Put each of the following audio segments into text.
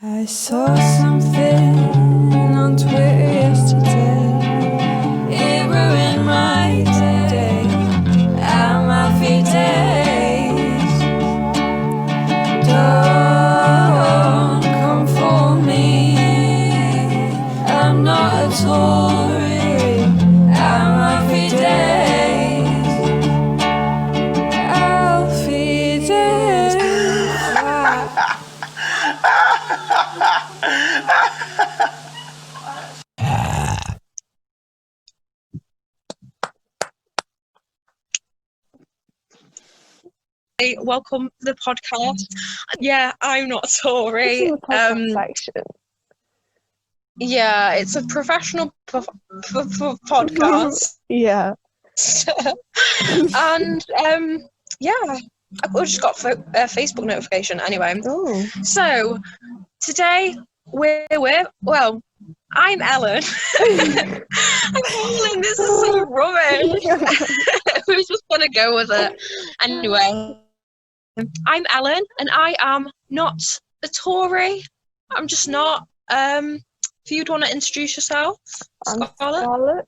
I saw something on Twitter yesterday. It ruined my day and my few days. Don't come for me. I'm not a Tory and my few days. Alfie days. Welcome to the podcast. Yeah, I'm not This Tory. is the podcast section. Yeah, it's a professional podcast. Yeah. And yeah, I just got a Facebook notification anyway. Oh. So today well, I'm Ellen. I'm Ellen. This is so rubbish. We're just gonna go with it anyway. I'm Ellen, and I am not a Tory. I'm just not. If you'd want to introduce yourself, I'm Scarlet. Scarlet,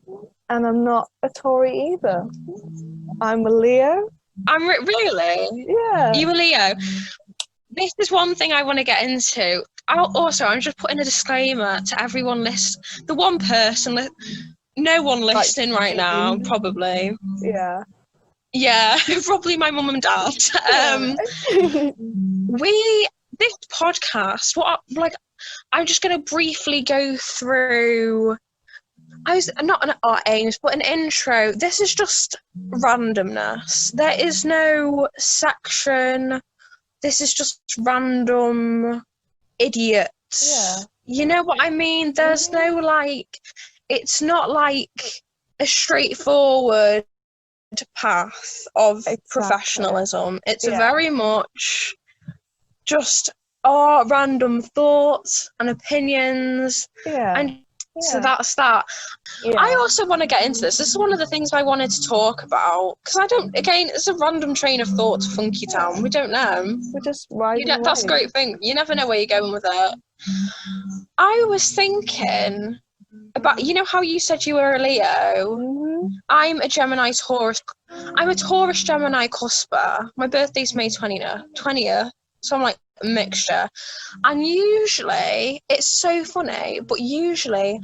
and I'm not a Tory either. I'm a Leo. I'm really. Yeah. You a Leo. This is one thing I want to get into. I'm just putting a disclaimer to everyone the one person, no one listening right now, probably. Yeah. Yeah, probably my mum and dad. This podcast, I'm just going to briefly go through. Not our aims, but an intro. This is just randomness. There is no section. This is just random idiots. Yeah. You know what I mean? There's no it's not like a straightforward path of professionalism. It's very much just our random thoughts and opinions. And so that's that. Yeah. I also want to get into this. This is one of the things I wanted to talk about because it's a random train of thought to Funky Town. We don't know. We're just riding away. That's a great thing. You never know where you're going with it. I was thinking about, you know how you said you were a Leo? Mm-hmm. I'm a Gemini Taurus. I'm a Taurus Gemini cusper. My birthday's May 20th. So I'm like a mixture. And usually, it's so funny, but usually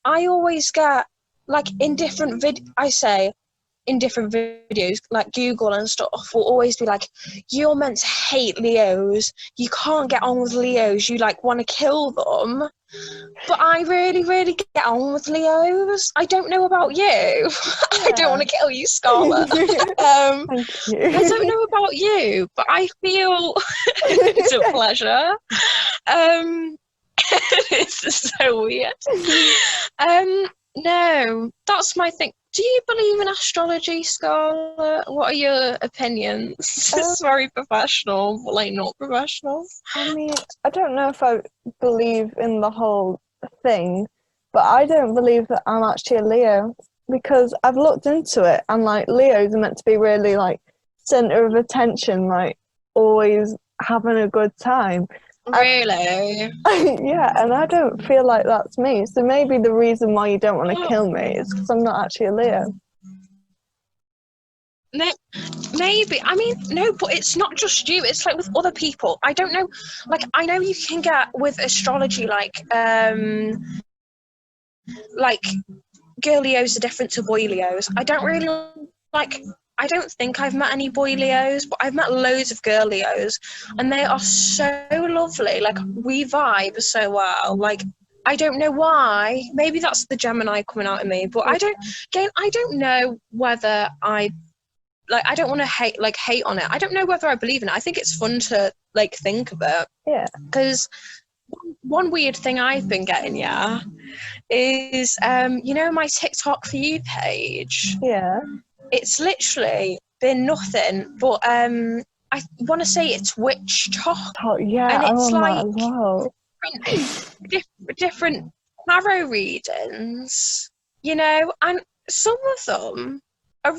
I always get, like, in different videos, like Google and stuff, will always be like, you're meant to hate Leos. You can't get on with Leos. You, like, want to kill them. But I really, really get on with Leos. I don't know about you. Yeah. I don't want to kill you, Scarlet. Thank you. I don't know about you, but I feel it's a pleasure. This is so weird. No, that's my thing. Do you believe in astrology, Scarlett? What are your opinions? It's very professional, but like not professional. I mean, I don't know if I believe in the whole thing, but I don't believe that I'm actually a Leo because I've looked into it and like Leos are meant to be really like center of attention, like always having a good time. Really? Yeah, and I don't feel like that's me. So maybe the reason why you don't want to kill me is because I'm not actually a Leo. Maybe. I mean, no, but it's not just you. It's like with other people. I don't know. Like, I know you can get with astrology, like girl Leos are different to boy Leos. I don't think I've met any boy Leos, but I've met loads of girl Leos, and they are so lovely. Like, we vibe so well. Like, I don't know why. Maybe that's the Gemini coming out of me, but I don't know whether I don't want to hate on it. I don't know whether I believe in it. I think it's fun to like think of it. Yeah. Because one weird thing I've been getting, is you know my TikTok for you page. Yeah. It's literally been nothing but I want to say it's witch talk. Oh yeah, and it's like wow. different tarot readings, you know, and some of them are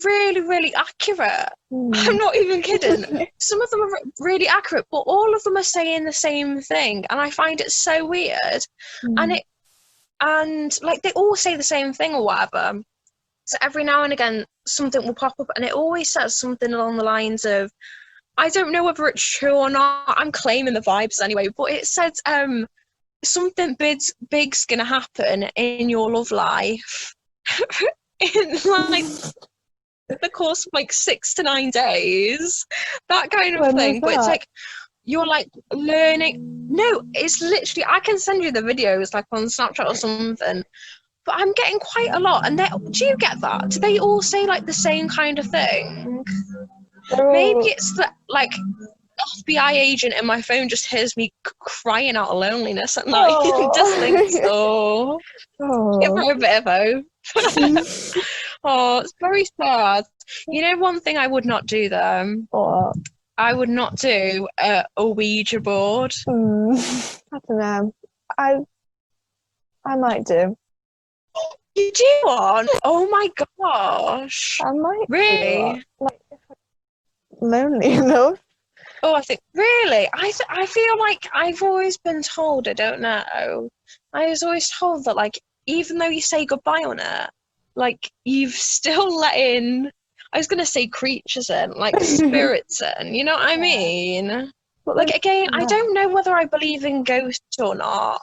really, really accurate. I'm not even kidding. Some of them are really accurate, but all of them are saying the same thing, and I find it so weird. And like they all say the same thing or whatever. So every now and again, something will pop up, and it always says something along the lines of, I don't know whether it's true or not. I'm claiming the vibes anyway, but it says something big's gonna happen in your love life in like the course of like 6 to 9 days, that kind of thing. But it's like you're like learning. No, it's literally, I can send you the videos like on Snapchat or something. But I'm getting quite a lot, and do you get that? Do they all say like the same kind of thing? Maybe it's that like FBI agent in my phone just hears me crying out of loneliness at night. Just think so. Give her a bit of hope. Oh, it's very sad. You know, one thing I would not do though. What? I would not do a Ouija board. I don't know. I might do. You do one? Oh my gosh! I might. Really? Like, if I'm lonely enough. Oh, I think really. I feel like I've always been told. I don't know. I was always told that like even though you say goodbye on it, like you've still let in. I was gonna say creatures in, like spirits in. You know what I mean? But like again, I don't know whether I believe in ghosts or not.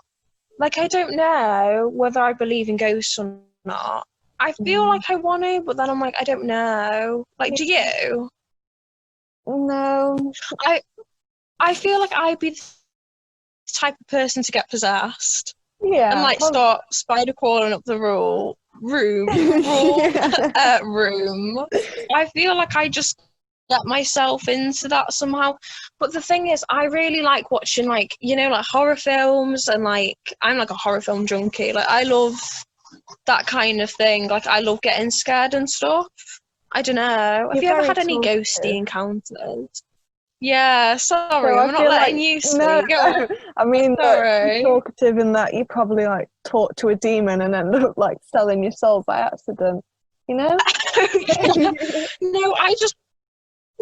Like, I don't know whether I believe in ghosts or not. I feel like I want to, but then I'm like, I don't know. Like, do you? No. I feel like I'd be the type of person to get possessed. Yeah. And, like, start spider crawling up the room. I feel like I just get myself into that somehow. But the thing is, I really like watching like, you know, like horror films, and like I'm like a horror film junkie. Like I love that kind of thing. Like I love getting scared and stuff. I don't know. Have you ever had any ghosty encounters? Yeah, sorry, I'm not letting you speak. No, I mean, you're talkative in that you probably like talk to a demon and end up like selling your soul by accident. You know? No,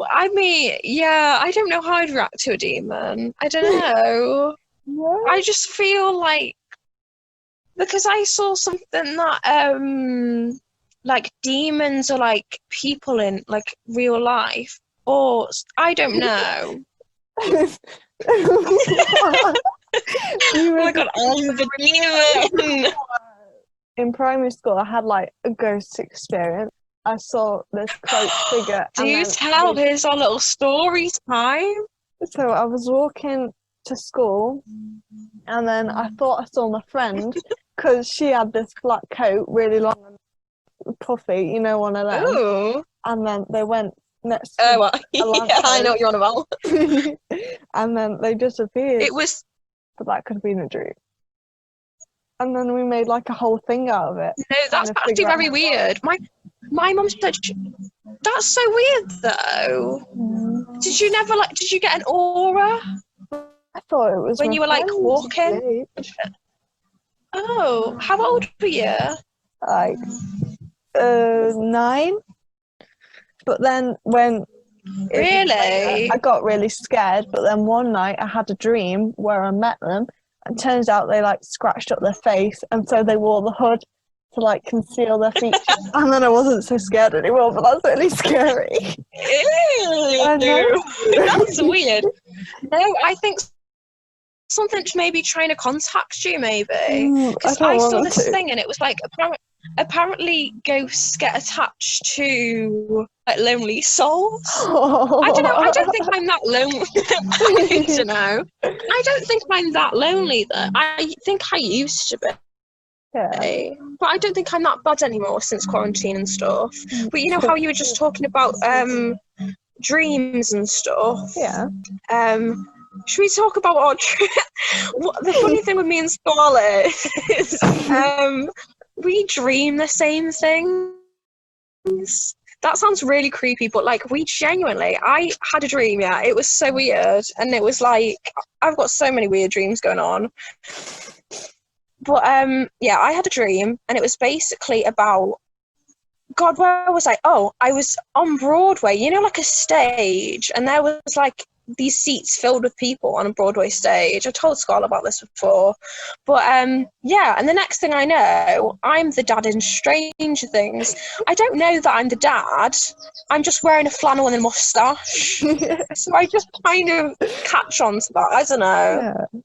I mean, yeah, I don't know how I'd react to a demon. I don't know. I just feel like, because I saw something that like demons are like people in like real life, or I don't know. Oh my god, I'm the demon. In primary school, I had like a ghost experience. I saw this cloaked figure. Do tell, here's our little story time. So I was walking to school, and then I thought I saw my friend, because she had this black coat, really long and puffy, you know, one of them. Ooh. And then they went next to well, yeah, I know what you're on about. And then they disappeared. It was... But that could have been a dream. And then we made like a whole thing out of it. No, that's actually very weird. My mum said, that's so weird though. Did you get an aura? I thought it was when you were like walking. Oh, how old were you? Like 9. But then when really, I got really scared. But then one night I had a dream where I met them, and turns out they like scratched up their face, and so they wore the hood to like conceal their features. And then I wasn't so scared anymore, but that's really scary. Ew, that's weird. No, I think something's maybe trying to contact you, maybe. Because I saw this thing, and it was like apparently ghosts get attached to like lonely souls. I don't know. I don't think I'm that lonely. I don't know. I don't think I'm that lonely though. I think I used to be. Yeah. But I don't think I'm that bad anymore since quarantine and stuff. But you know how you were just talking about dreams and stuff? Yeah. Should we talk about our the funny thing with me and Scarlet is we dream the same things. That sounds really creepy, but like we genuinely, I had a dream, yeah, it was so weird, and it was like, I've got so many weird dreams going on. But yeah, I had a dream, and it was basically about God, where was I? Oh, I was on Broadway, you know, like a stage, and there was like these seats filled with people on a Broadway stage. I told Scarlett about this before. But yeah, and the next thing I know, I'm the dad in Stranger Things. I don't know that I'm the dad. I'm just wearing a flannel and a moustache. So I just kind of catch on to that. I don't know. Yeah.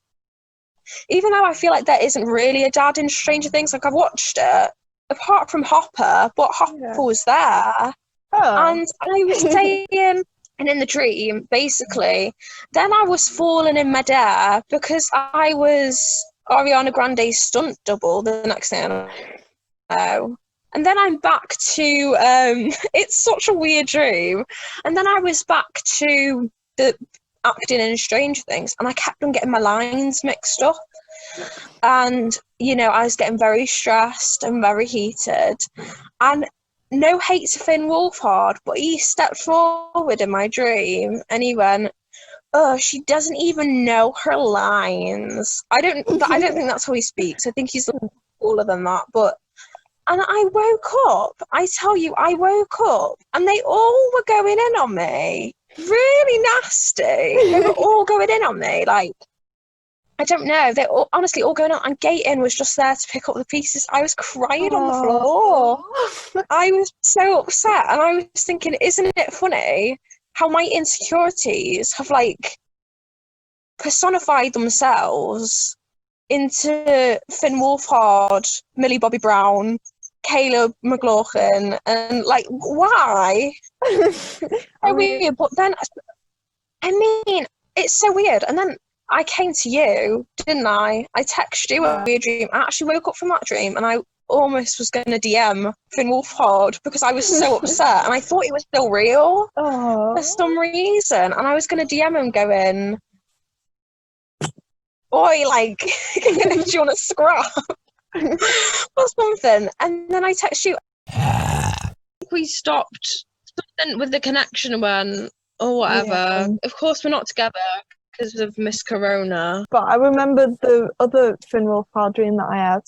Even though I feel like there isn't really a dad in Stranger Things, like I've watched it, apart from Hopper, but Hopper was there. Oh. And I was saying, and in the dream, basically, then I was falling in midair because I was Ariana Grande's stunt double the next thing I know. And then I'm back to, it's such a weird dream. And then I was back to the acting in Stranger Things, and I kept on getting my lines mixed up. And, you know, I was getting very stressed and very heated. And no hate to Finn Wolfhard, but he stepped forward in my dream and he went, "Oh, she doesn't even know her lines." I don't think that's how he speaks. I think he's cooler than that. But and I woke up. I tell you, I woke up and they all were going in on me. Really nasty. They were all going in on me. Like, I don't know. They're all, honestly all going on. And Gaten was just there to pick up the pieces. I was crying on the floor. I was so upset. And I was thinking, isn't it funny how my insecurities have, like, personified themselves into Finn Wolfhard, Millie Bobby Brown, Caleb McLaughlin, and, like, why? So weird. But then, I mean, it's so weird. And then I came to you, didn't I? I texted you a weird dream. I actually woke up from that dream and I almost was going to DM Finn Wolfhard because I was so upset and I thought it was still real for some reason. And I was going to DM him going, "Oi, like, do you want to scrap?" or something. And then I text you. We stopped something with the connection when, or whatever. Yeah. Of course, we're not together because of Miss Corona. But I remembered the other Finn Wolfhard dream that I had.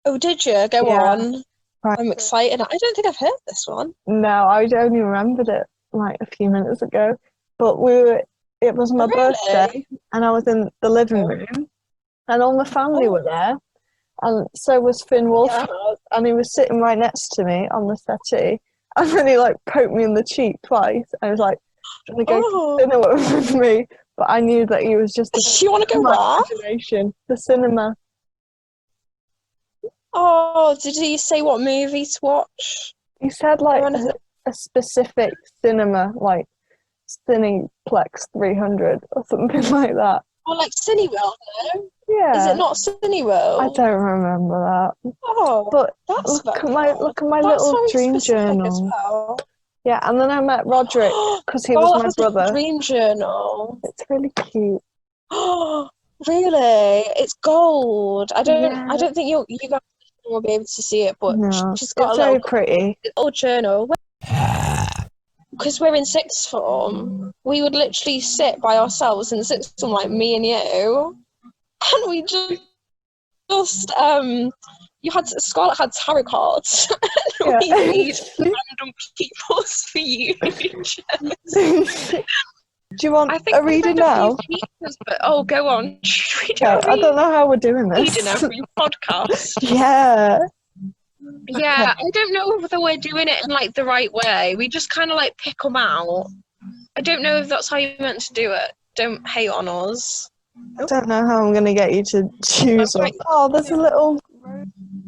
Oh, did you? Go on. Right. I'm excited. I don't think I've heard this one. No, I only remembered it like a few minutes ago. But it was my birthday and I was in the living room and all my family were there. And so was Finn Wolfhard, and he was sitting right next to me on the settee. And then he like poked me in the cheek twice. I was like, "Do you want to go to cinema with me?" But I knew that he was just you want to go where? The cinema. Oh, did he say what movie to watch? He said like a specific cinema, like Cineplex 300 or something like that. Oh, like Cineworld, no? Yeah. Is it not Cineworld? I don't remember that. Oh, but that's look at my little dream journal. Well. Yeah, and then I met Roderick because he was my brother. Dream journal. It's really cute. Oh, really? It's gold. I don't think you guys will be able to see it, but she's got a little pretty little journal. Because we're in sixth form, we would literally sit by ourselves in sixth form, like me and you, and we just Scarlett had tarot cards. We made random people's futures. Do you want a reading now? But, go on. I don't know how we're doing this. Reading every podcast. Yeah. Yeah, I don't know whether we're doing it in like the right way. We just kind of like pick them out. I don't know if that's how you're meant to do it. Don't hate on us. I don't know how I'm going to get you to choose them. Oh, there's a little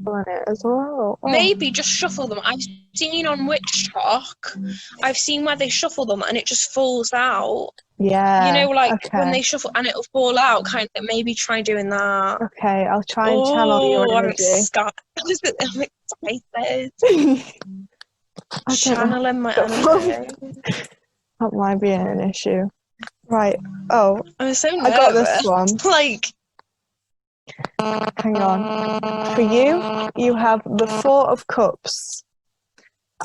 on it as well. Oh. Maybe just shuffle them. I've seen on Witch Talk, I've seen where they shuffle them and it just falls out. Yeah. You know, like when they shuffle and it'll fall out, kind of. Maybe try doing that. Okay, I'll try and channel your energy. I'm excited. Channeling my energy. That might be an issue. Right. Oh, I'm so nervous. I got this one. Like, hang on. For you have the Four of Cups.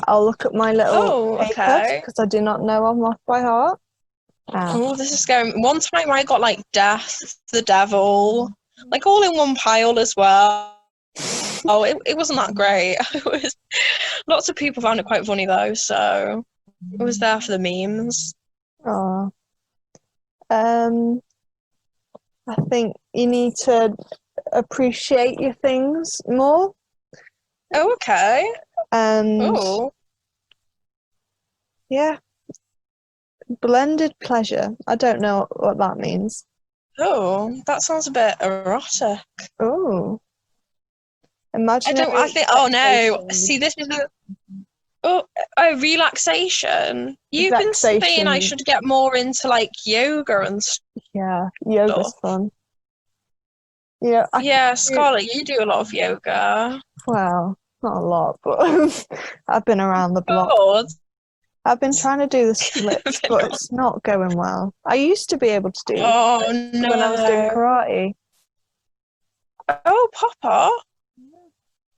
I'll look at my little paper because I do not know them off by heart. Oh, this is scary. One time I got like Death, the Devil, like all in one pile as well. Oh, it wasn't that great. Lots of people found it quite funny though, so it was there for the memes. Oh. I think you need to appreciate your things more. Oh, okay. And Oh, yeah, blended pleasure. I don't know what that means. oh, that sounds a bit erotic. Oh, I imaginary think, oh no, vexation. see, this is oh, relaxation. You've been saying I Vexation. should get more into like yoga and stuff. Yeah, yoga's fun. You know, Yeah, Scarlett, you do a lot of yoga. well, not a lot, but I've been around the block. God. I've been trying to do the splits, but it's not going well. I used to be able to do the Oh splits no. when I was doing karate. Oh, Papa.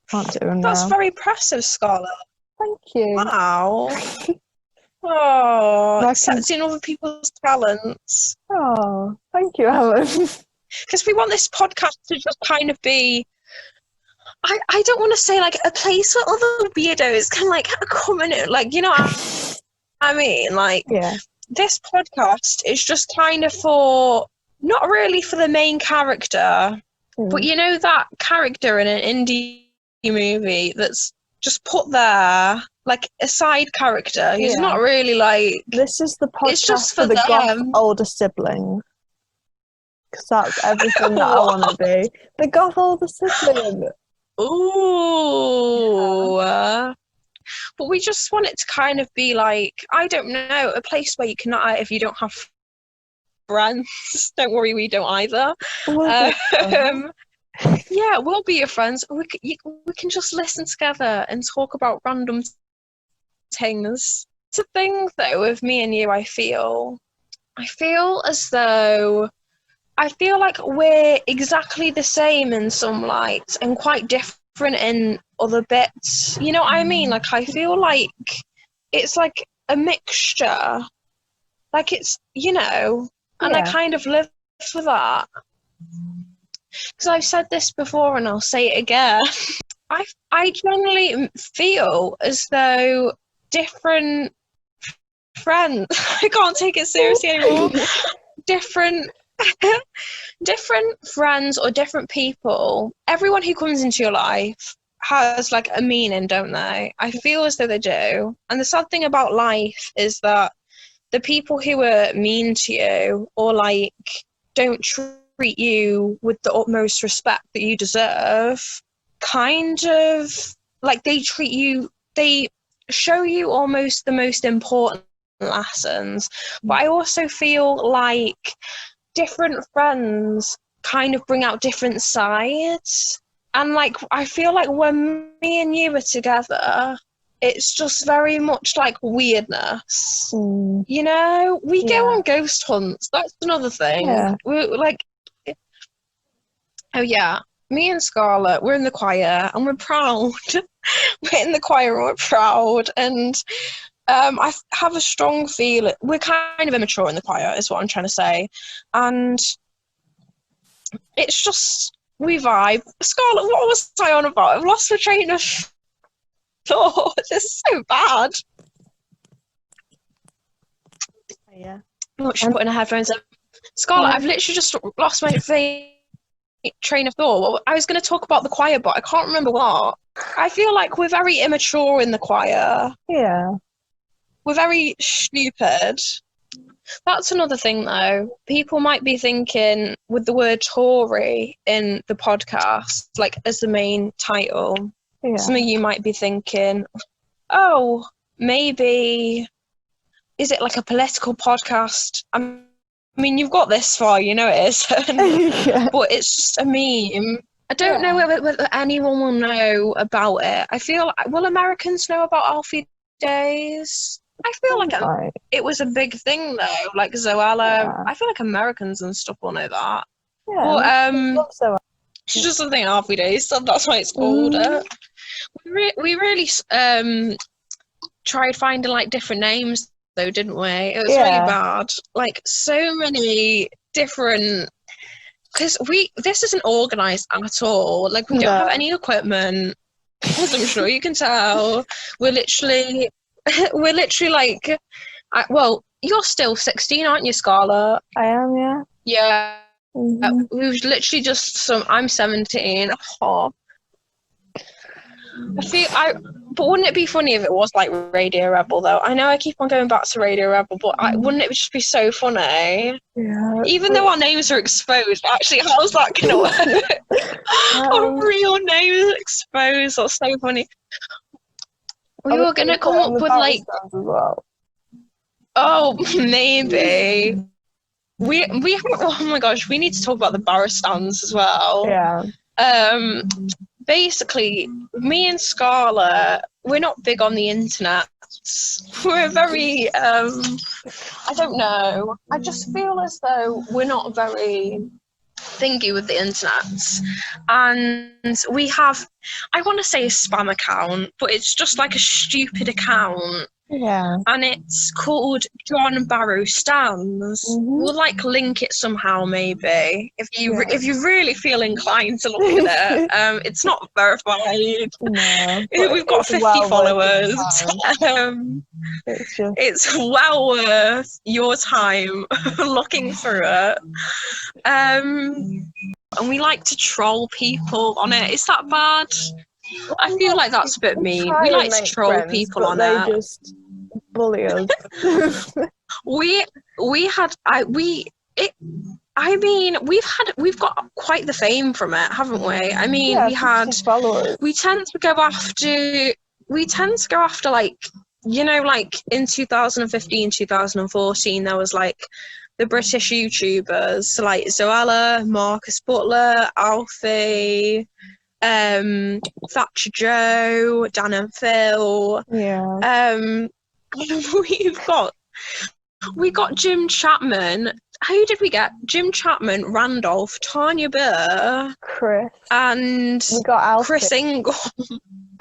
Can't do them That's now. very impressive, Scarlett. Thank you. Wow. Oh, Like accepting other people's talents. Oh, thank you, Alan. Because we want this podcast to just kind of be, I don't want to say like a place where other weirdos can like come in, like, you know what I mean? Like, Yeah. this podcast is just kind of for, not really for the main character, but you know that character in an indie movie that's just put there, like a side character who's Yeah. not really like, This is the podcast it's just for for the goth them. older sibling. Because that's everything that I want to be. The goth older sibling. Ooh. But we just want it to kind of be like, I don't know, a place where you cannot, if you don't have friends, don't worry, we don't either. Yeah, we'll be your friends. We can just listen together and talk about random things. It's a thing though with me and you, I feel as though I feel like we're exactly the same in some lights and quite different in other bits. You know what I mean? Like, I feel like it's like a mixture. Like, it's, you know, and I Yeah. kind of live for that. Because I've said this before and I'll say it again. I generally feel as though different friends, I can't take it seriously anymore, different friends or different people, everyone who comes into your life has like a meaning, don't they? I feel as though they do. And the sad thing about life is that the people who are mean to you or like don't treat you with the utmost respect that you deserve, kind of like they show you almost the most important lessons. But I also feel like different friends kind of bring out different sides, and like I feel like when me and you are together, it's just very much like weirdness. You know, we go on ghost hunts. That's another thing. Yeah. We're like, oh yeah, me and Scarlett, we're in the choir and we're proud. We're in the choir and we're proud, and I have a strong feeling we're kind of immature in the choir, is what I'm trying to say, and it's just we vibe. Scarlett, what was I on about? I've lost my train of thought. This is so bad. Yeah. Oh, she's putting her headphones in. Scarlett, I've literally just lost my train of thought. I was going to talk about the choir, but I can't remember what. I feel like we're very immature in the choir. Yeah. We're very stupid. That's another thing, though. People might be thinking with the word Tory in the podcast, like as the main title, some of you might be thinking, oh, maybe, is it like a political podcast? I mean, you've got this far, you know it is. But it's just a meme. I don't know whether anyone will know about it. I feel, will Americans know about Alfie Days? I feel like it was a big thing though, like Zoella. I feel like Americans and stuff will know that. But she just doesn't think Alfie Days, so that's why it's called it. We really tried finding like different names though, didn't we? It was really bad. Like so many different, because this isn't organised at all. Like we don't have any equipment. as I'm sure you can tell, we're literally like, well, you're still 16, aren't you, Scarlett? I am, yeah. Yeah. Mhm. We was literally just I'm 17. Oh. But wouldn't it be funny if it was like Radio Rebel though? I know I keep on going back to Radio Rebel, but wouldn't it just be so funny? Yeah. Even though our names are exposed, actually, how's that gonna work? Our real names exposed. That's so funny. We were gonna come up with like, as well. oh, maybe. We oh my gosh, we need to talk about the Barra stands as well. Yeah. Basically, me and Scarlett, we're not big on the internet. We're very I don't know. I just feel as though we're not very thingy with the internet. And we have, I want to say a spam account, but it's just like a stupid account. Yeah. And it's called John Barrow Stands. We'll like link it somehow, maybe if you really feel inclined to look at it. It's not verified. No, We've got 50 followers. It's well worth your time looking through it. And we like to troll people on it. Is that bad? I feel like that's a bit mean. We like to troll people on they it. just bully us. We've got quite the fame from it, haven't we? I mean, yeah, we tend to go after like, you know, like in 2015, 2014, there was like the British YouTubers like Zoella, Marcus Butler, Alfie, Thatcher Joe, Dan and Phil. Yeah. We got Jim Chapman. Who did we get? Jim Chapman, Randolph, Tanya Burr, Chris, and we got Alfie. Chris Ingle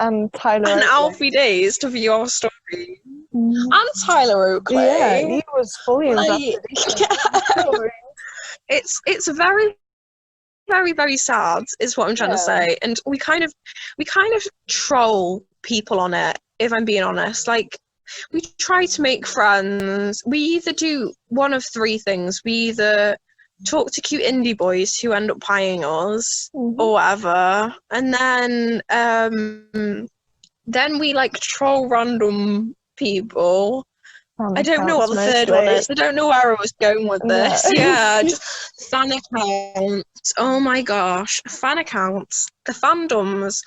and Tyler and Oakley. Alfie Days to view our story. And Tyler Oakley. Yeah, he was fully invested. It's very, very, very sad is what I'm trying to say. And we kind of troll people on it, if I'm being honest. Like, we try to make friends. We either do one of three things. We either talk to cute indie boys who end up paying us or whatever, and then we like troll random people. I don't know what the third one is. I don't know where I was going with this. Yeah, just fan accounts. Oh my gosh, fan accounts. The fandoms.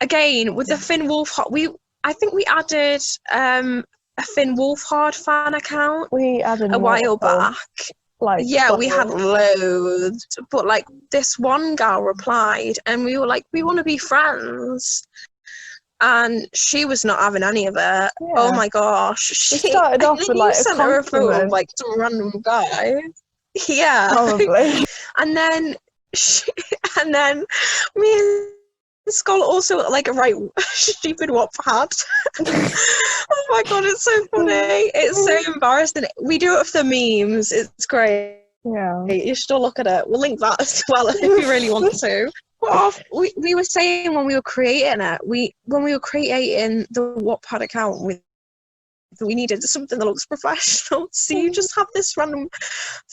Again, with the Finn Wolfhard, I think we added a Finn Wolfhard fan account a while back. We had loads, but like this one gal replied, and we were like, we want to be friends. And she was not having any of it. Yeah. Oh my gosh. She started off with like sent her a photo of like some random guy. Yeah. Probably. and then me and Scarlett also like a stupid Wattpad. Oh my god, it's so funny. It's so embarrassing. We do it for the memes. It's great. Yeah. You should all look at it. We'll link that as well if you really want to. We were saying when we were creating it, when we were creating the Wattpad account, we needed something that looks professional. So you just have this random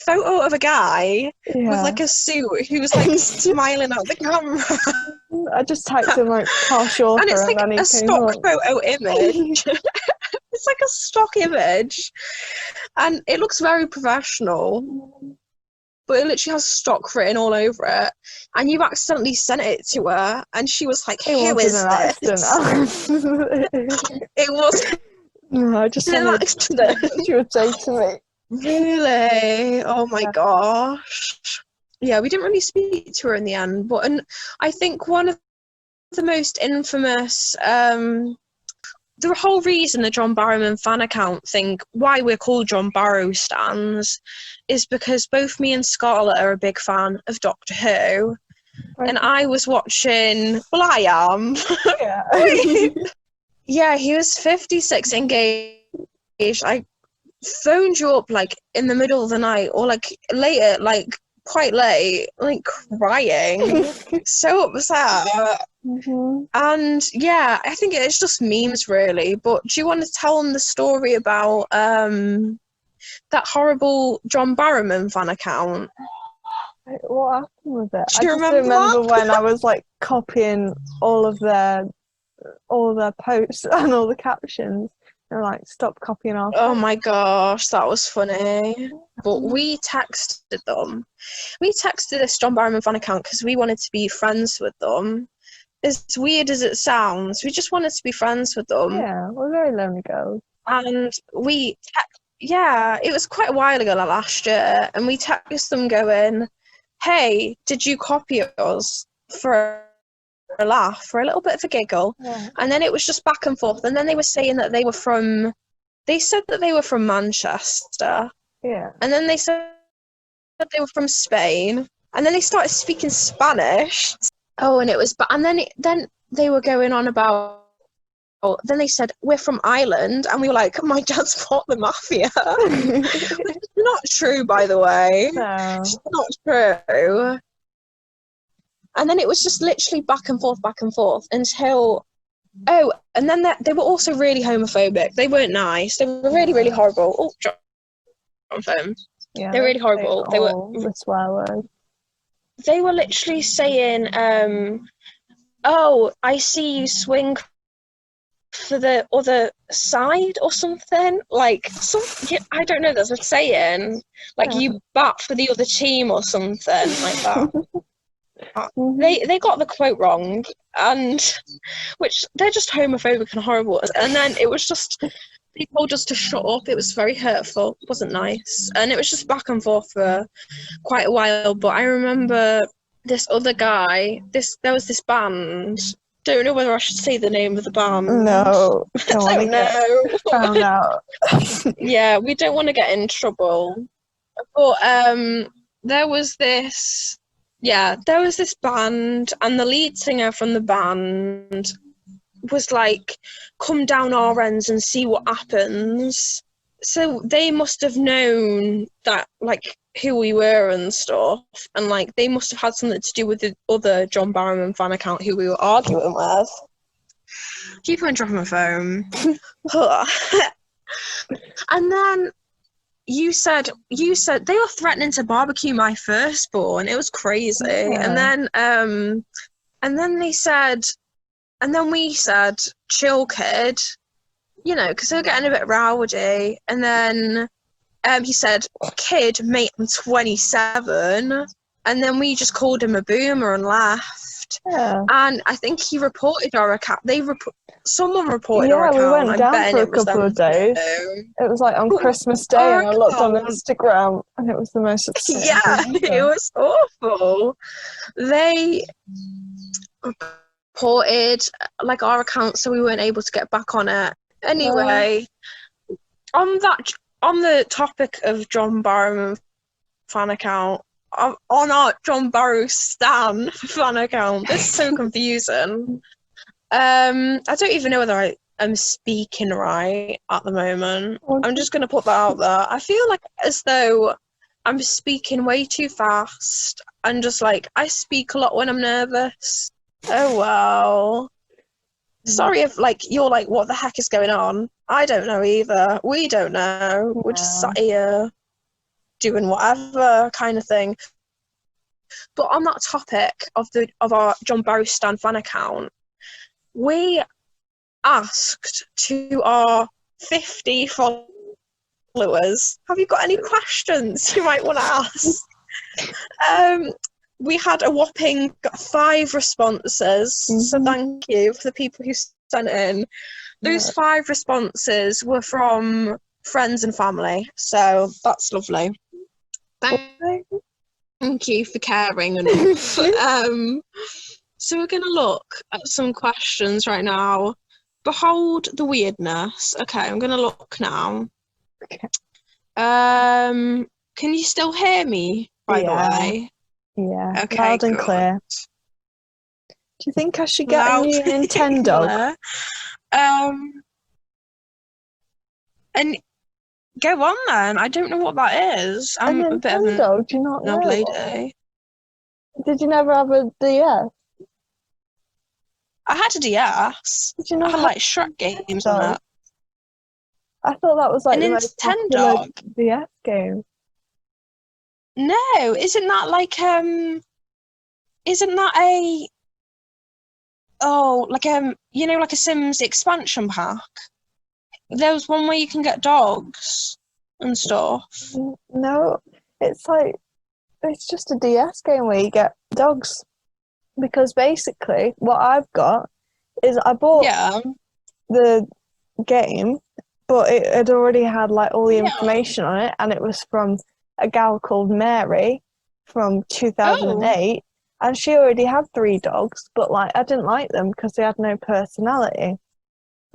photo of a guy with like a suit who's like smiling at the camera. I just typed in like Carl Shorter, and it's like a stock photo image. It's like a stock image, and it looks very professional. But it literally has stock written all over it, and you accidentally sent it to her, and she was like, "Who is this?" It was. No, I just wanted she would say to me. Really? Oh my gosh. Yeah, we didn't really speak to her in the end, but I think one of the most infamous, the whole reason the John Barrowman fan account thing, why we're called John Barrow stands, is because both me and Scarlett are a big fan of Doctor Who, and I was watching. Well, I am. Yeah. Yeah, he was 56 engaged. I phoned you up like in the middle of the night or like later, like quite late, like crying, so upset. And yeah, I think it's just memes really. But do you want to tell them the story about that horrible John Barrowman fan account? What happened with it? Do you I just remember remember that? when I was like copying all their posts and all the captions. And like, stop copying our Oh posts. my gosh, that was funny. But we texted them. We texted this John Barrowman fan account because we wanted to be friends with them. As weird as it sounds, we just wanted to be friends with them. Yeah, we're very lonely girls. And yeah, it was quite a while ago, like last year, and we texted them going, hey, did you copy us for a laugh, for a little bit of a giggle? Yeah. And then it was just back and forth. And then they were saying that they said that they were from Manchester. Yeah. And then they said that they were from Spain. And then they started speaking Spanish. Oh, and it was, and then they were going on about, then they said, we're from Ireland. And we were like, my dad's fought the mafia. Which is not true, by the way. No. It's not true. And then it was just literally back and forth until, and then they were also really homophobic. They weren't nice. They were really, really horrible. Oh, drop on phone. Yeah, they were really horrible. They were the swear word. They were literally saying, oh, I see you swing for the other side or something. Like, I don't know, there's a saying. Like, you bat for the other team or something like that. They got the quote wrong, and which they're just homophobic and horrible. And then it was just, they told us to shut up. It was very hurtful. It wasn't nice. And it was just back and forth for quite a while. But I remember this other guy, there was this band. Don't know whether I should say the name of the band. No, I don't know. Found out. Yeah, we don't want to get in trouble. But there was this band, and the lead singer from the band was like, come down our ends and see what happens. So they must have known that, like, who we were and stuff, and like they must have had something to do with the other John Barrowman fan account who we were arguing with. Keep on dropping my phone. And then you said they were threatening to barbecue my firstborn. It was crazy. Yeah. And then we said, chill, kid, you know, because they were getting a bit rowdy. And then he said, kid, mate, I'm 27. And then we just called him a boomer and laughed. Yeah. And I think he reported our account. Someone reported our account. Yeah, we went down for a couple of days. It was like on Christmas Day, and I looked on Instagram, and it was the most upsetting thing ever. It was awful. They reported like our account, so we weren't able to get back on it. Anyway, on the topic of John Barrowman fan account, on our John Barrow Stan fan account, this is so confusing. I don't even know whether I'm speaking right at the moment. I'm just going to put that out there. I feel like as though I'm speaking way too fast. And just like, I speak a lot when I'm nervous. Oh, well. Sorry if like you're like, what the heck is going on? I don't know either. We don't know. We're just sat here doing whatever kind of thing. But on that topic of our John Barrow Stan fan account, we asked to our 50 followers, have you got any questions you might want to ask? We had a whopping 5 responses, so thank you for the people who sent in. Those 5 responses were from friends and family, so that's lovely. Thank you for caring enough. So we're going to look at some questions right now. Behold the weirdness. Okay, I'm going to look now. Okay. Can you still hear me, by the way? Yeah, okay, loud and clear. Do you think I should get a new Nintendo? And Go on then. I don't know what that is. A I'm a bit of an Nintendo? Do you not old know? lady. Did you never have a DS? I had a DS. Did you I not had have like Shrek games on Nintendo? it. I thought that was like An the most popular Nintendog. DS game. No, isn't that like isn't that a like like a Sims expansion pack? There was one where you can get dogs and stuff. No, it's like it's just a DS game where you get dogs. Because basically, what I've got is I bought Yeah. the game, but it had already had like all the Yeah. information on it, and it was from a gal called Mary from 2008, and she already had 3 dogs, but like I didn't like them because they had no personality.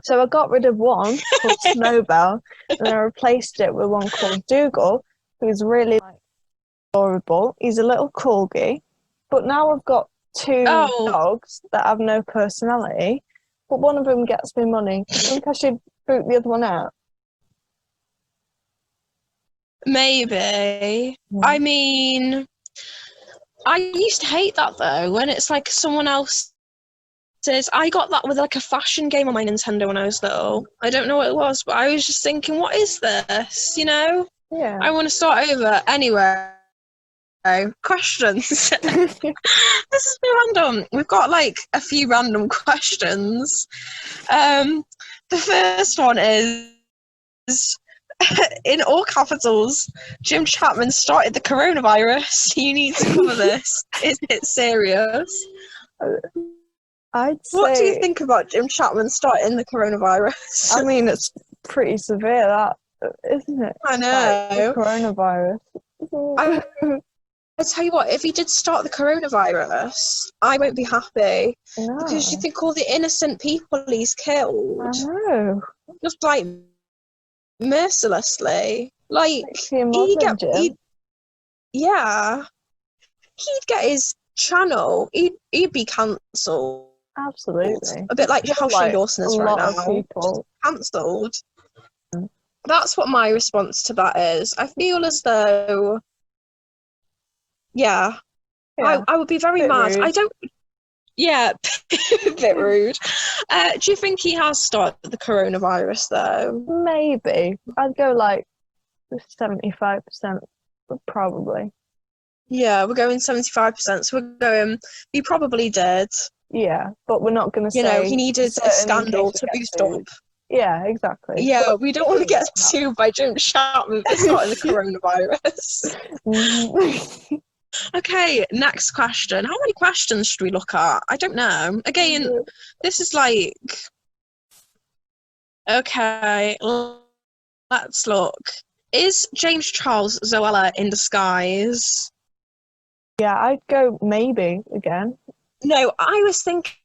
So I got rid of one called Snowbell, and I replaced it with one called Dougal, who's really like adorable. He's a little corgi, but now I've got 2 dogs that have no personality, but one of them gets me money. I think I should boot the other one out. Maybe. I mean, I used to hate that though, when it's like someone else says, I got that with like a fashion game on my Nintendo when I was little. I don't know what it was, but I was just thinking, what is this? You know? Yeah. I want to start over. Anyway, questions. This is so random. We've got like a few random questions. The first one is, in all capitals, Jim Chapman started the coronavirus. You need to cover this. Is it serious? I'd say. What do you think about Jim Chapman starting the coronavirus? I mean, it's pretty severe, that, isn't it? I know. Like, the coronavirus. I tell you what, if he did start the coronavirus, I won't be happy. No. Because you think all the innocent people he's killed. I know. Just like mercilessly. Like, he'd get his channel, he'd be cancelled. Absolutely. A bit like how Shane Dawson is right now. People. Cancelled. That's what my response to that is. I feel as though, I would be very mad. Rude. I don't. Yeah, a bit rude. Do you think he has started the coronavirus though? Maybe. I'd go like 75%, probably. Yeah, we're going 75%. So we're going. He probably did. Yeah, but we're not going to say. You know, he needed a scandal to boost up. Yeah, exactly. Yeah, but we don't want to get sued by Jim Chapman for starting the coronavirus. Okay, next question. How many questions should we look at? I don't know. Again, this is like... Okay, let's look. Is James Charles Zoella in disguise? Yeah, I'd go maybe again. No, I was thinking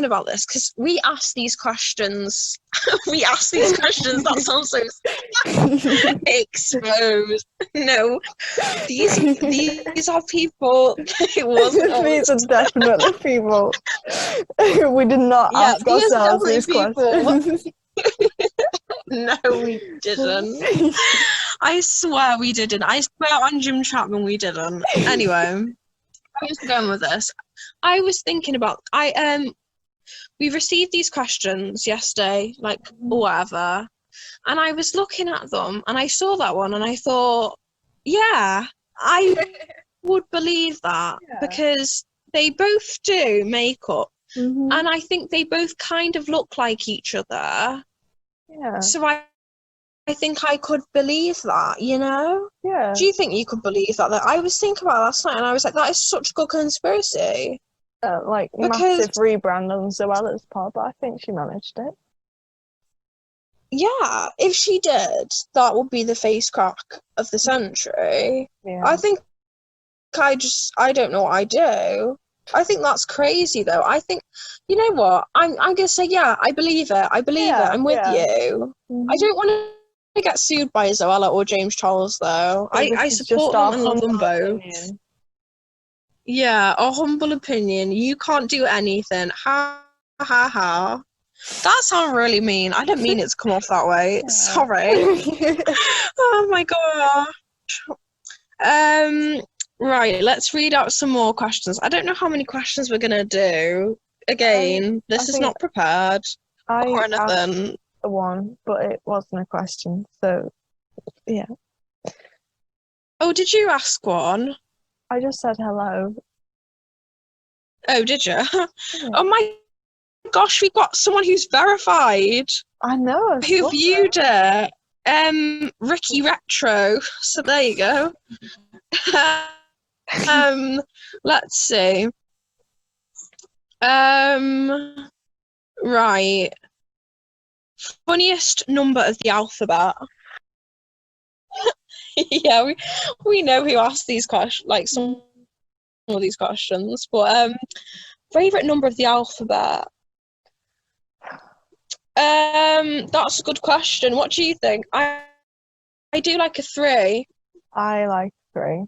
about this because we asked these questions. That sounds so exposed. No, these are people. It wasn't. These are definitely people. We did not ask ourselves these questions. No, we didn't. I swear we didn't. I swear on Jim Chapman we didn't. Anyway, I was going with this. I was thinking about we received these questions yesterday, like whatever, and I was looking at them and I saw that one and I thought, yeah, I would believe that because they both do makeup and I think they both kind of look like each other. Yeah. So I think I could believe that, you know? Yeah. Do you think you could believe that? Like, I was thinking about it last night and I was like, that is such a good conspiracy. Massive rebrand on Zoella's part, but I think she managed it. Yeah, if she did, that would be the face crack of the century. Yeah. I think I don't know what I do. I think that's crazy though. I think, you know what? I'm gonna say, yeah, I believe it. I believe it. I'm with you. I don't want to get sued by Zoella or James Charles though. I support them and love them both. Opinion. Yeah, a humble opinion. You can't do anything. Ha ha ha. That sounds really mean. I didn't mean it to come off that way. Yeah. Sorry. Oh my gosh. Right, let's read out some more questions. I don't know how many questions we're gonna do. Again, this is not prepared or I asked anything. one, but it wasn't a question. So, yeah. Oh, did you ask one? I just said hello. Oh, did you? Yeah. Oh my gosh, we got someone who's verified, I know. I who saw viewed it. Ricky Retro. So there you go. Let's see. Right. Funniest number of the alphabet. Yeah, we know who asked these questions, like some of these questions. But favorite number of the alphabet. That's a good question. What do you think? I do like a 3. I like 3.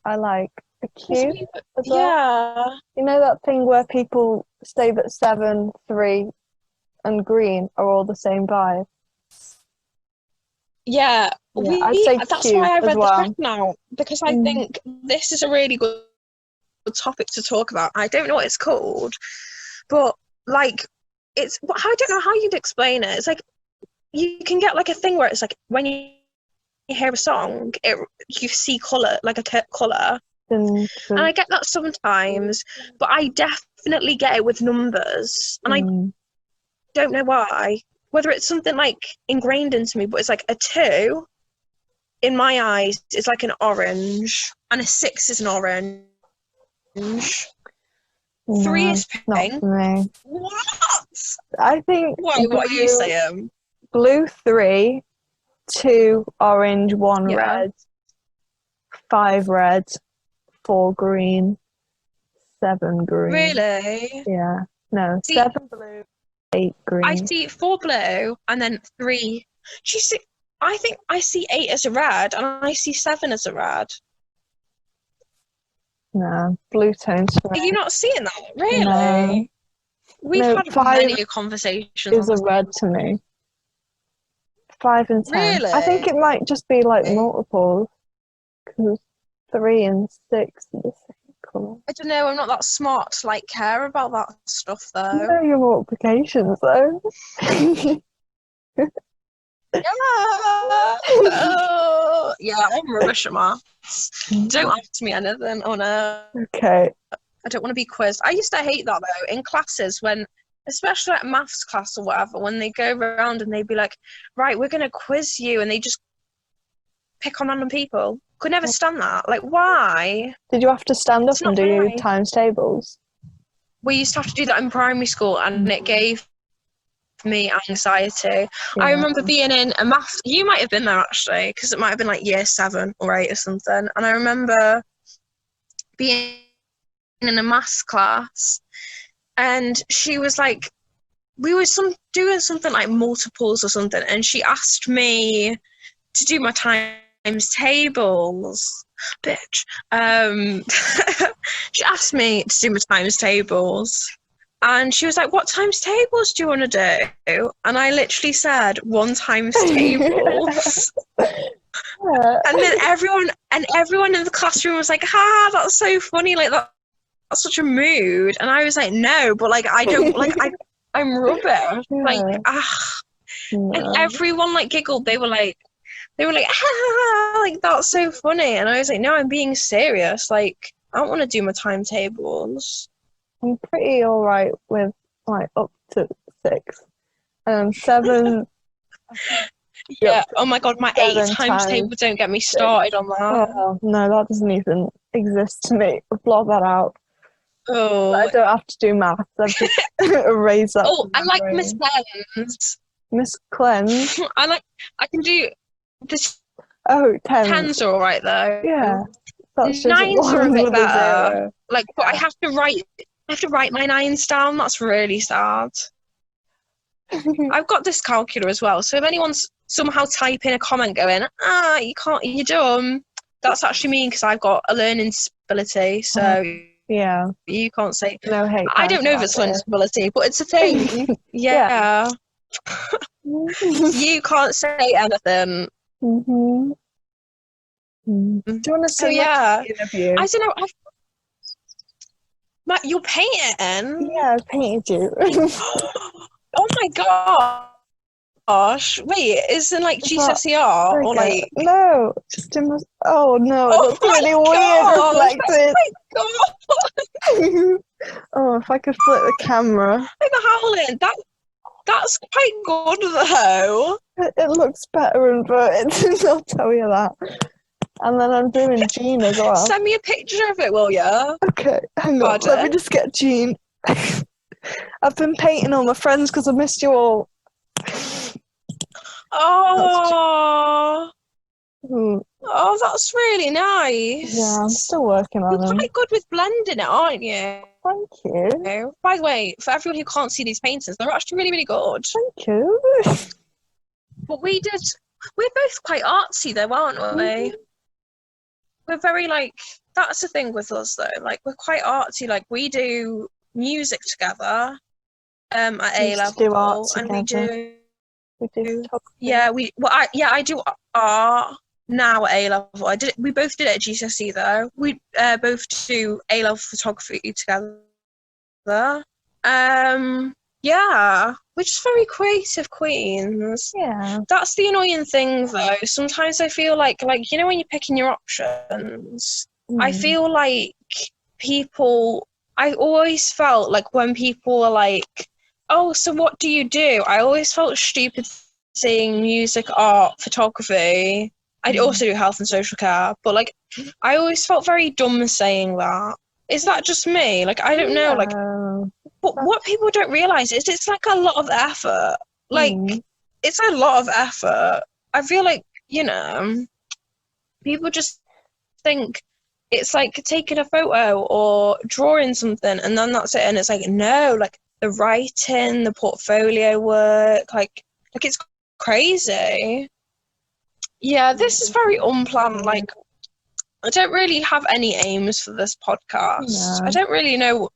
I like a cube as well. Yeah. You know that thing where people say that 7, 3, and green are all the same vibe? Yeah, I'd say that's cube why I as read the well. question out, because I think this is a really good topic to talk about. I don't know what it's called, but like I don't know how you'd explain it. It's like you can get like a thing where it's like when you hear a song, you see colour, like a colour. And I get that sometimes, but I definitely get it with numbers, and I don't know why. Whether it's something like ingrained into me, but it's like a 2 in my eyes is like an orange, and a 6 is an orange. 3 is pink. Not for me. What? I think. What are you saying? Blue 3, 2 orange, 1 red, 5 red, 4 green, 7 green. Really? Yeah. No, 7 blue, 8 green. I see 4 blue and then 3. I think I see 8 as a red and I see 7 as a red. No, blue tones for me. Are you not seeing that? Really? No. We've had many conversations. Is a red to me. 5 and 10. Really? I think it might just be like multiples, because 3 and 6 are the same colour. I don't know. I'm not that smart to like care about that stuff though. You know your multiplications though. Yeah, I'm rubbish at maths. Don't ask me anything. Oh no. Okay. I don't want to be quizzed. I used to hate that though in classes when, especially like maths class or whatever, when they go around and they'd be like, right, we're going to quiz you, and they just pick on random people. Could never stand that. Like, why? Did you have to stand up and do right. your times tables? We used to have to do that in primary school, and it gave me anxiety. Yeah. I remember being in a maths, you might have been there actually, because it might have been like year 7 or 8 or something, and I remember being in a maths class, and she was like, we were doing something like multiples or something, and she asked me to do my times tables. Bitch. She asked me to do my times tables, and she was like, what times tables do you want to do? And I literally said 1 times tables. And then everyone in the classroom was like, that's so funny, like that's such a mood. And I was like, no, but like I don't like I'm rubbish. Like and everyone like giggled. They were like like that's so funny. And I was like, no, I'm being serious. Like I don't want to do my timetables. I'm pretty alright with like up to 6. 7. Yeah. Oh my god, my 8 times table, don't get me started on that. Oh, no, that doesn't even exist to me. Block that out. Oh, I don't have to do maths. I've just erased that. Oh, I like Miss Cleanse. Miss Cleanse. I can do the 10s are alright though. Yeah. That's just 9s are a bit better. 0. Like, but I have to write my 9s down. That's really sad. I've got this calculator as well, so if anyone's somehow typing a comment going, you can't, you're dumb, that's actually me, because I've got a learning disability, so Yeah. You can't say. No hate. I don't know if it's learning disability, but it's a thing. Yeah. You can't say anything. Mm-hmm. Do you want to So see yeah, my interview? I don't know. Matt, you're painting. Yeah, I painted you. Oh my gosh! Wait, is it like Is that GCSE art or trigger? like? No, just in my. Oh no, it Oh looks my really weird gosh! reflected. Oh my god! Oh, if I could flip the camera. Like the howling. That's quite good though. It looks better inverted. I'll tell you that. And then I'm doing Jean as well. Send me a picture of it, will ya? Okay, hang on. Let me just get Jean. I've been painting all my friends because I missed you all. Oh, Mm, oh, that's really nice. yeah, I'm still working on You're them. quite good with blending it, aren't you? Thank you. By the way, for everyone who can't see these paintings, they're actually really, really good. Thank you. But we're both quite artsy though, aren't we? Mm-hmm. We're very like, that's the thing with us though, like we're quite artsy, like we do music together at A level, and we do I do art now at A level. We both did it at GCSE though. We both do A level photography together. Yeah, we're just very creative queens. Yeah. That's the annoying thing though. Sometimes I feel like you know when you're picking your options, I feel like I always felt like when people are like, oh, so what do you do? I always felt stupid saying music, art, photography. I also do health and social care, but like I always felt very dumb saying that. Is that just me? Like I don't know, like but what people don't realise is it's like a lot of effort. Like it's a lot of effort. I feel like, you know, people just think it's like taking a photo or drawing something and then that's it. And it's like, no, like the writing, the portfolio work, like it's crazy. Yeah, this is very unplanned. Like, I don't really have any aims for this podcast. No. I don't really know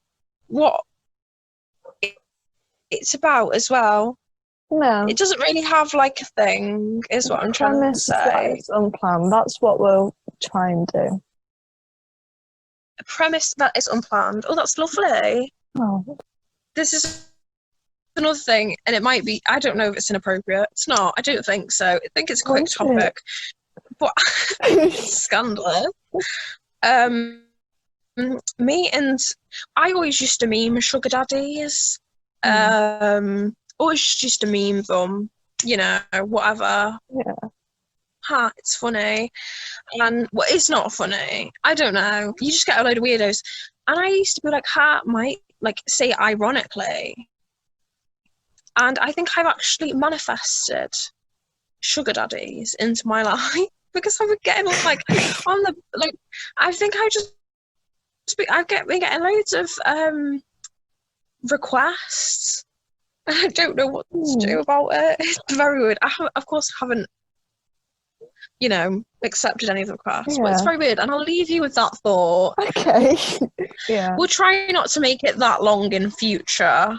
what it's about as well. No. It doesn't really have like a thing, is what I'm trying to say. It's unplanned. That's what we'll try and do. A premise that is unplanned. Oh, that's lovely. Oh. This is another thing, and it might be, I don't know if it's inappropriate. It's not. I don't think so. I think it's a quick topic. But scandalous. Me and I always used to meme sugar daddies. Always used to meme them, you know, whatever. Yeah. It's funny. And what is not funny, I don't know. You just get a load of weirdos. And I used to be like, might like say it ironically. And I think I've actually manifested sugar daddies into my life because I was getting like on the like. I think I've been getting loads of requests. I don't know what to do about it. It's very weird. Of course, haven't, you know, accepted any of the requests, but it's very weird. And I'll leave you with that thought. Okay. Yeah. We'll try not to make it that long in future.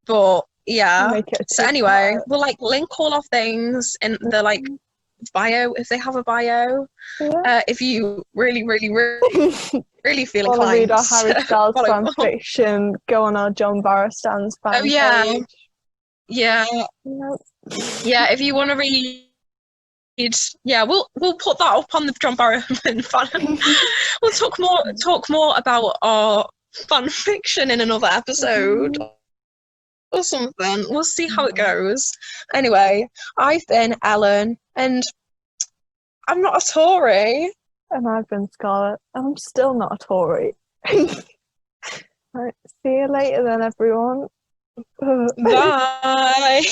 But yeah. So anyway, we'll like link all our things in the like bio if they have a bio. Yeah. If you really feel inclined. Want to read our Harry Styles fan fiction, go on our John Barrow Stands fan page. Yeah. Yeah, if you want to read, we'll put that up on the John Barrow fan. We'll talk more about our fan fiction in another episode or something. We'll see how it goes. Anyway, I've been Ellen, and I'm not a Tory. And I've been Scarlet. I'm still not a Tory. Right, see you later then, everyone. Bye.